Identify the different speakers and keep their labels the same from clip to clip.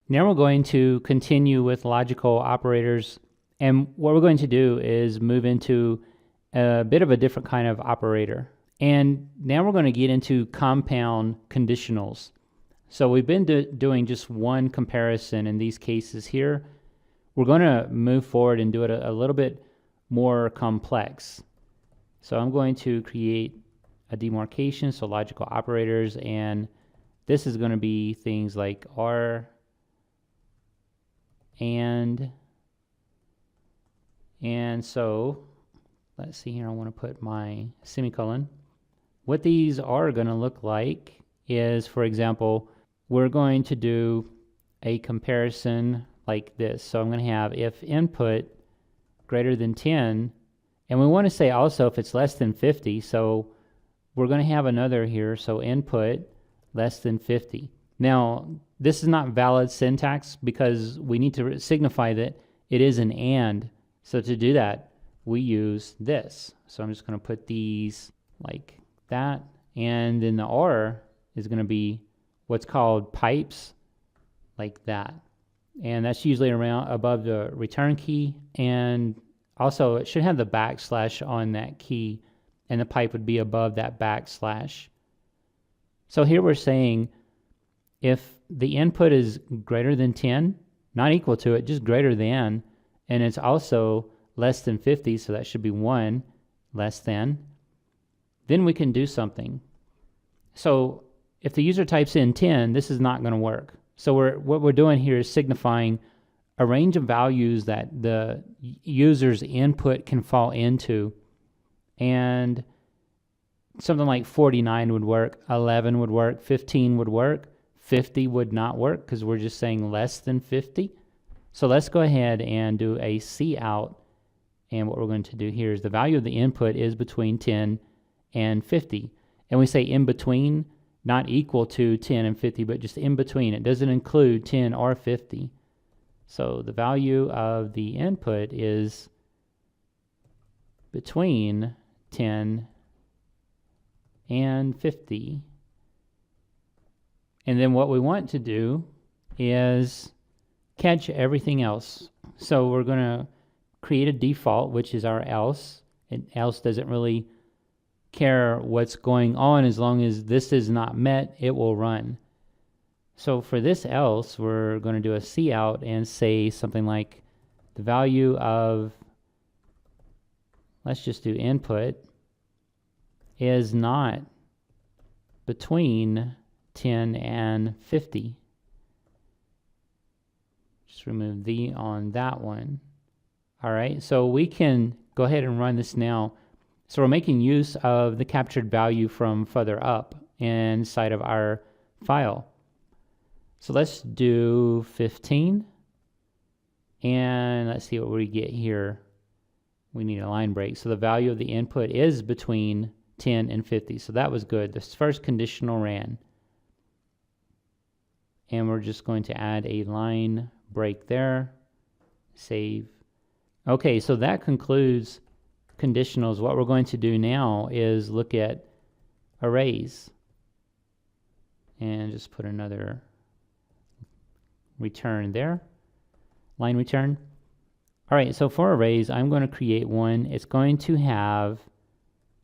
Speaker 1: Now we're going to continue with logical operators, and what we're going to do is move into a bit of a different kind of operator. And now we're going to get into compound conditionals. So we've been doing just one comparison in these cases here. We're going to move forward and do it a little bit more complex. So I'm going to create a demarcation, so logical operators, and this is going to be things like R and so let's see here, I want to put my semicolon. What these are going to look like is, for example, we're going to do a comparison like this. So I'm going to have if input greater than 10, and we want to say also if it's less than 50, so we're going to have another here, so input less than 50. Now, this is not valid syntax because we need to signify that it is an and. So to do that, we use this. So I'm just going to put these like that, and then the R is going to be what's called pipes, like that. And that's usually around above the return key, and also it should have the backslash on that key, and the pipe would be above that backslash. So here we're saying if the input is greater than 10, not equal to it, just greater than, and it's also less than 50, so that should be 1 less than, then we can do something. So if the user types in 10, this is not going to work. So what we're doing here is signifying a range of values that the user's input can fall into, and something like 49 would work, 11 would work, 15 would work, 50 would not work because we're just saying less than 50. So let's go ahead and do a cout, and what we're going to do here is the value of the input is between 10 and 50, and we say in between, not equal to 10 and 50, but just in between. It doesn't include 10 or 50. So the value of the input is between 10 and 50. And then what we want to do is catch everything else. So we're going to create a default, which is our else. And else doesn't really care what's going on. As long as this is not met, it will run. So for this else, we're going to do a cout and say something like the value of, let's just do input, is not between 10 and 50. Just remove the on that one. All right, so we can go ahead and run this now. So we're making use of the captured value from further up inside of our file. So let's do 15, and let's see what we get here. We need a line break. So the value of the input is between 10 and 50. So that was good. This first conditional ran. And we're just going to add a line break there. Save. Okay, so that concludes conditionals. What we're going to do now is look at arrays. And just put another return there. Line return. All right, so for arrays, I'm going to create one. It's going to have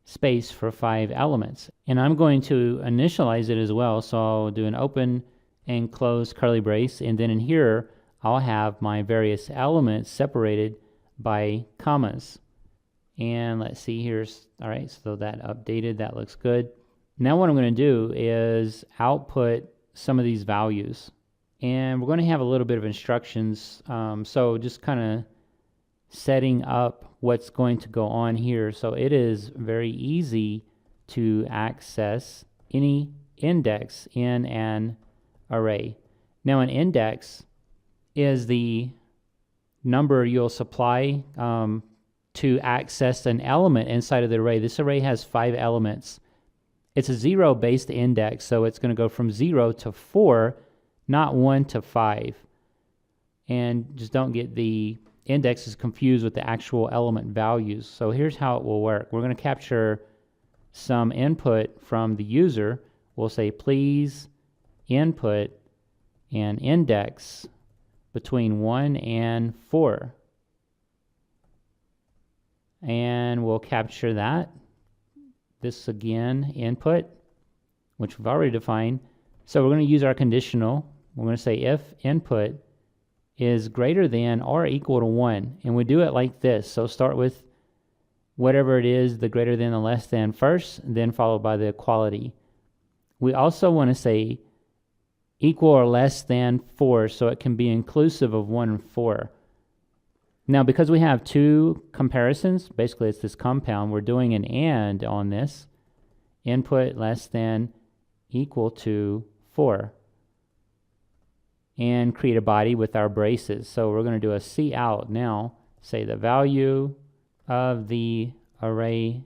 Speaker 1: space for 5 elements. And I'm going to initialize it as well. So I'll do an open and close curly brace. And then in here, I'll have my various elements separated by commas. And let's see here. All right, so that updated. That looks good. Now what I'm going to do is output some of these values. And we're going to have a little bit of instructions. So just kind of setting up what's going to go on here. So it is very easy to access any index in an array. Now an index is the number you'll supply to access an element inside of the array. This array has 5 elements. It's a 0-based index, so it's going to go from 0 to 4, not 1 to 5. And just don't get the indexes confused with the actual element values. So here's how it will work. We're going to capture some input from the user. We'll say please input, an index between 1 and 4. And we'll capture that. This again, input, which we've already defined. So we're going to use our conditional. We're going to say if input is greater than or equal to 1. And we do it like this. So start with whatever it is, the greater than, the less than first, then followed by the equality. We also want to say equal or less than 4, so it can be inclusive of 1 and 4. Now, because we have two comparisons, basically it's this compound, we're doing an AND on this. Input less than equal to 4. And create a body with our braces. So we're going to do a cout now. Say the value of the array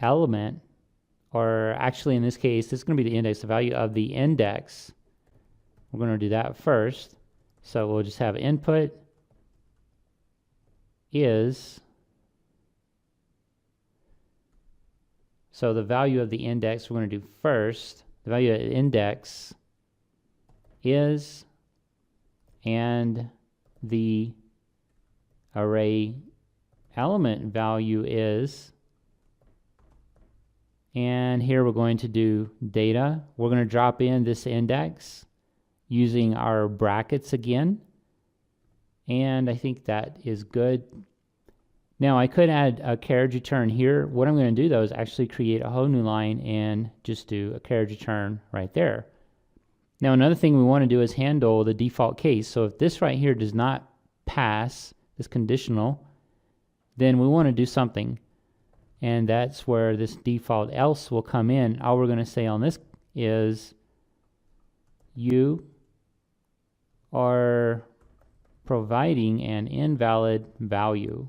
Speaker 1: element, or actually in this case, this is going to be the index, the value of the index. We're going to do that first. So we'll just have input is, so the value of the index we're going to do first, the value of the index is, and the array element value is, and here we're going to do data. We're going to drop in this index using our brackets again, and I think that is good. Now I could add a carriage return here. What I'm going to do though is actually create a whole new line and just do a carriage return right there. Now another thing we want to do is handle the default case. So if this right here does not pass, this conditional, then we want to do something. And that's where this default else will come in. All we're going to say on this is you are providing an invalid value,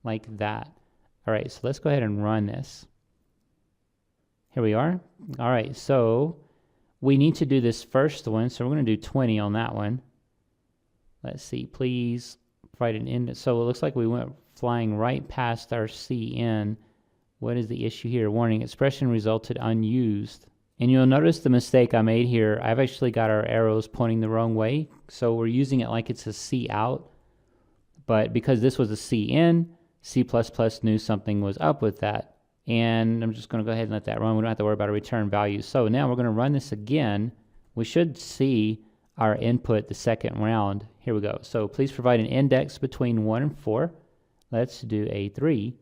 Speaker 1: like that. All right, so let's go ahead and run this. Here we are. All right, so we need to do this first one, so we're going to do 20 on that one. Let's see, please provide an index. So it looks like we went flying right past our CN. What is the issue here? Warning, expression resulted unused. And you'll notice the mistake I made here. I've actually got our arrows pointing the wrong way. So we're using it like it's a cout. But because this was a CN, C++ knew something was up with that. And I'm just going to go ahead and let that run. We don't have to worry about a return value. So now we're going to run this again. We should see our input the second round. Here we go. So please provide an index between 1 and 4. Let's do a 3.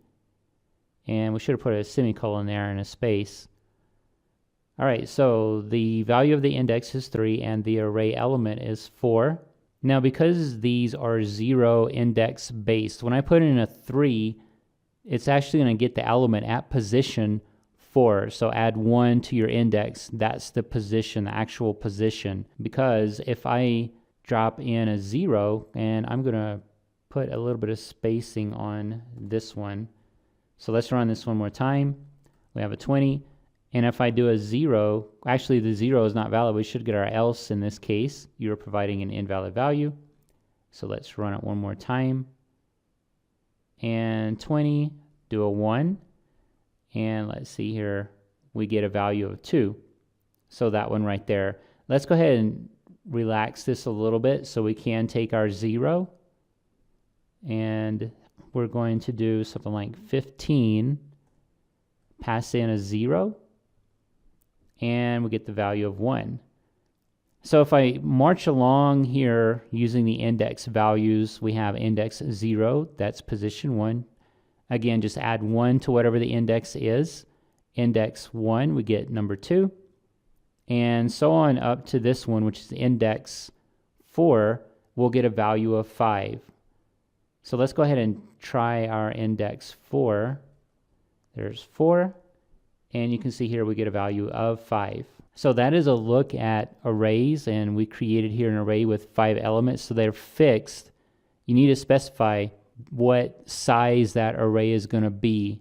Speaker 1: And we should have put a semicolon there and a space. All right, so the value of the index is 3 and the array element is 4. Now because these are 0 index based, when I put in a 3, it's actually going to get the element at position 4. So add 1 to your index. That's the position, the actual position. Because if I drop in a 0, and I'm going to put a little bit of spacing on this one. So let's run this one more time. We have a 20. And if I do a 0, actually the 0 is not valid. We should get our else in this case. You're providing an invalid value. So let's run it one more time. And 20, do a 1. And let's see here, we get a value of 2. So that one right there. Let's go ahead and relax this a little bit so we can take our 0. And we're going to do something like 15, pass in a 0. And we get the value of 1. So if I march along here using the index values, we have index 0, that's position 1. Again, just add 1 to whatever the index is. Index 1, we get number 2. And so on up to this one, which is index 4, we'll get a value of 5. So let's go ahead and try our index 4. There's 4. And you can see here we get a value of 5. So that is a look at arrays, and we created here an array with 5 elements, so they're fixed. You need to specify what size that array is going to be.